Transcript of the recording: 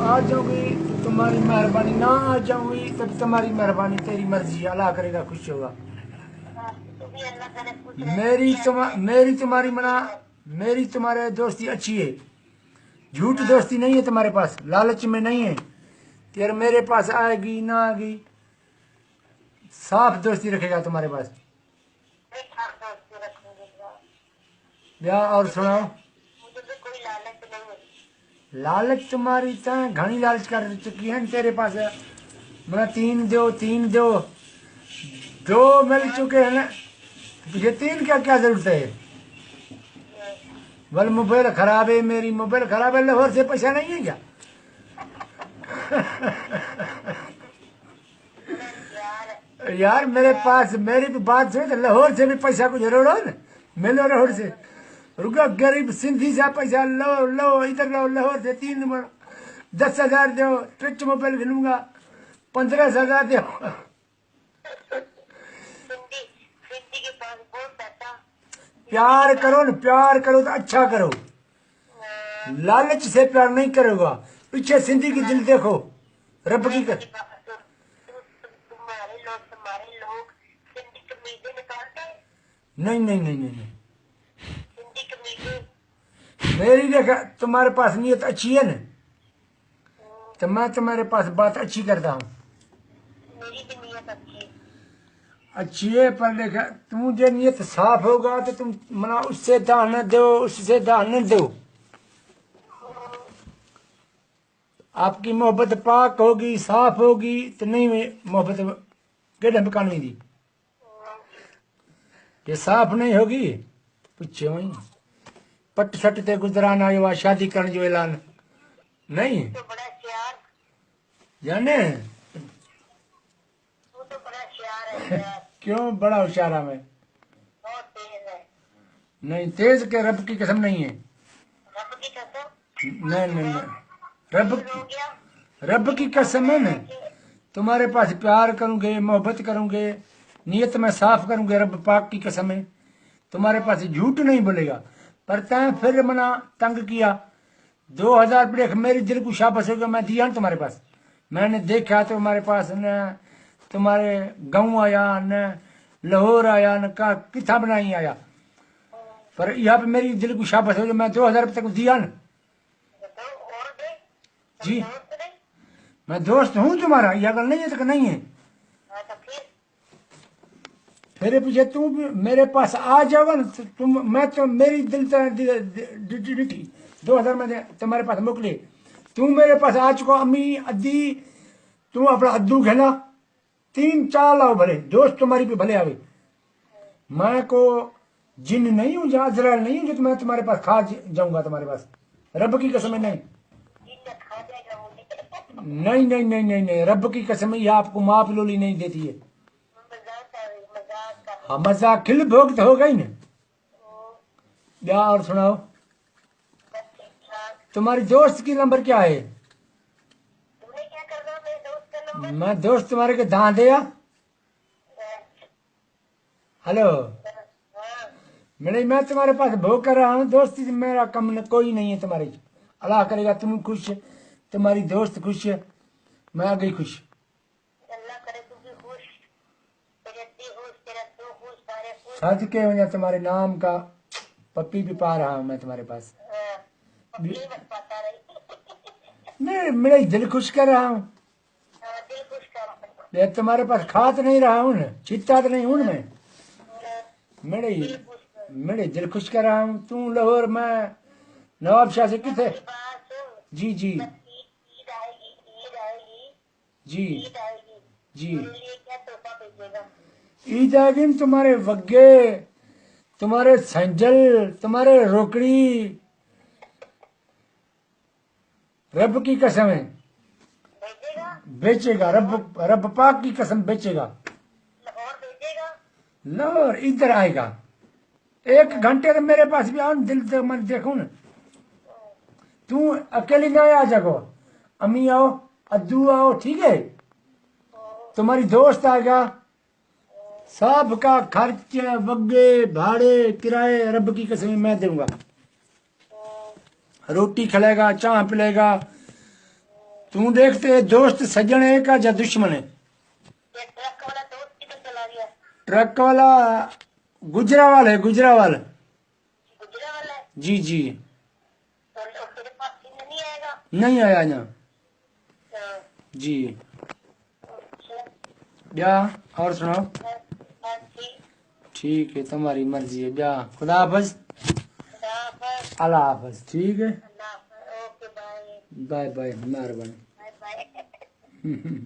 आ जाऊंगी तो तुम्हारी मेहरबानी, ना आ जाऊंगी तब तुम्हारी मेहरबानी, तेरी मर्जी, अल्लाह करेगा खुश होगा। मेरी तुम्हारी मना, मेरी तुम्हारे दोस्ती अच्छी है, झूठ दोस्ती नहीं है तुम्हारे पास, लालच में नहीं है। तेरे मेरे पास आएगी ना आएगी, साफ दोस्ती रखेगा तुम्हारे पास। ब्याह और सुनाओ। लालच तुम्हारी तो घनी लालच कर चुकी है तेरे पास। मैं तीन दो दो मिल चुके हैं ना, ये तीन क्या क्या जरूरत है। बोल मोबाइल खराब है, मेरी मोबाइल खराब है, लाहौर से पैसा नहीं है क्या? यार मेरे पास, मेरी भी बात सुन, लाहौर से भी पैसा को जरूर हो ना, मिलो लाहौर से, रुका गरीब सिंधी से पैसा लो लो, इधर लो लाहौर से 10,000 दो, टच मोबाइल खिलूंगा, 15,000 दो। प्यार करो ना, प्यार करो तो अच्छा करो, लालच से प्यार नहीं करोगा। पीछे सिंधी की दिल देखो, रब की कर। नहीं नहीं नहीं नहीं, नहीं। मेरी देखा तुम्हारे पास नीयत अच्छी है ना, तो मैं तुम्हारे पास बात अच्छी करता हूँ। अच्छी है, पर देखा तुम जो नीयत साफ होगा तो तुम मना उससे दान न दो, उससे दान न दो। आपकी मोहब्बत पाक होगी, साफ होगी तो नहीं, मोहब्बत केड़े पकानी दी, ये साफ नहीं होगी, पूछे वही पट सट ते गुजराना आयो, शादी करने जो ऐलान नहीं जाने। क्यों बड़ा होशियार मैं? नहीं तेज के, रब की कसम नहीं है। नहीं नहीं नहीं, रब की कसम है ना, तुम्हारे पास प्यार करूंगे, मोहब्बत करूंगे, नियत में साफ करूंगे, रब पाक की कसम है, तुम्हारे पास झूठ नहीं बोलेगा। पर तैं फिर मना तंग किया, 2,000 रुपये मेरी दिल को शाबाश हो गया, मैं दिया ना तुम्हारे पास। मैंने देखा तुम्हारे पास न तुम्हारे गाँव आया, न लाहौर आया, न का किथा बनाई आया, पर यहाँ पे मेरी दिल को शाबाश हो गया, मैं 2,000 रुपये तक दिया न जी। मैं दोस्त हूँ तुम्हारा, यह गल नहीं है तो नहीं है। फिर पीछे तुम मेरे पास आ जाओ ना, तुम मैं तो मेरी दिल 2,000 में तुम्हारे पास मोकले, तू मेरे पास आ चुका, अम्मी अद्दी तू अपना अद्दू खेला, 3-4 लाओ भले, दोस्त तुम्हारी पे भले आवे। मैं को जिन नहीं हूँ, जहाँ अजराइल नहीं हूँ जो मैं तुम्हारे पास खा जाऊंगा तुम्हारे पास, रब की कसम नहीं। नहीं नहीं नहीं नहीं नहीं, रब की कसम ये आपको माफ लोली नहीं देती है। हाँ मजाक खिल भोग तो हो गई ना। क्या और सुनाओ, तुम्हारी दोस्त की नंबर क्या है? मैं दोस्त तुम्हारे के दां दे। हेलो मैं तुम्हारे पास भोग कर रहा हूँ, दोस्ती मेरा कम न, कोई नहीं है तुम्हारी, अल्लाह करेगा तुम खुश, तुम्हारी दोस्त खुश है, मैं आ गई खुश। सच के वजह तुम्हारे नाम का पप्पी भी पा रहा हूँ मैं तुम्हारे पास, नहीं मेरे दिल खुश कर रहा हूँ, तुम्हारे पास खा तो नहीं रहा हूँ ना, चित्ता तो नहीं हूँ मैं, मेरे दिल खुश कर रहा हूँ। तू लाहौर, मैं नवाब शाह से किथे। जी जी जी जी, ईद आएगी तुम्हारे वग्गे, तुम्हारे संजल, तुम्हारे रोकड़ी, रब की कसम है बेचेगा, रब पाक की कसम बेचेगा। लाहौर इधर आएगा, 1 घंटे तो मेरे पास भी आओ, दिल तो मैं देखू ना, तू अकेली ना आ जाओ, अम्मी आओ, अद्दू आओ, ठीक है, तुम्हारी दोस्त आएगा, सब का खर्च वग्गे भाड़े किराए रब की कसम मैं दूंगा, रोटी खिलाएगा, चाय पिलाएगा, तू देखते दोस्त सज्जन है का या दुश्मन है? ये ट्रक वाला दोस्त किधर चला गया? ट्रक वाला गुजरावाल है, गुजरावाल। गुजरा वाला है। जी जी। तो तेरे पास सीधे नहीं आएगा? नहीं आया ना हाँ, जी। अच्छा, ब्या और सुनाओ। बस ठीक। ठीक है, तुम्हारी मर्जी है। ब्या खुदा हाफिज। खुदा हाफिज। अल्लाह हाफिज। ठीक है, अल्लाह हाफिज। Okay bye. बाय बाय, मेहरबानी। Bye bye.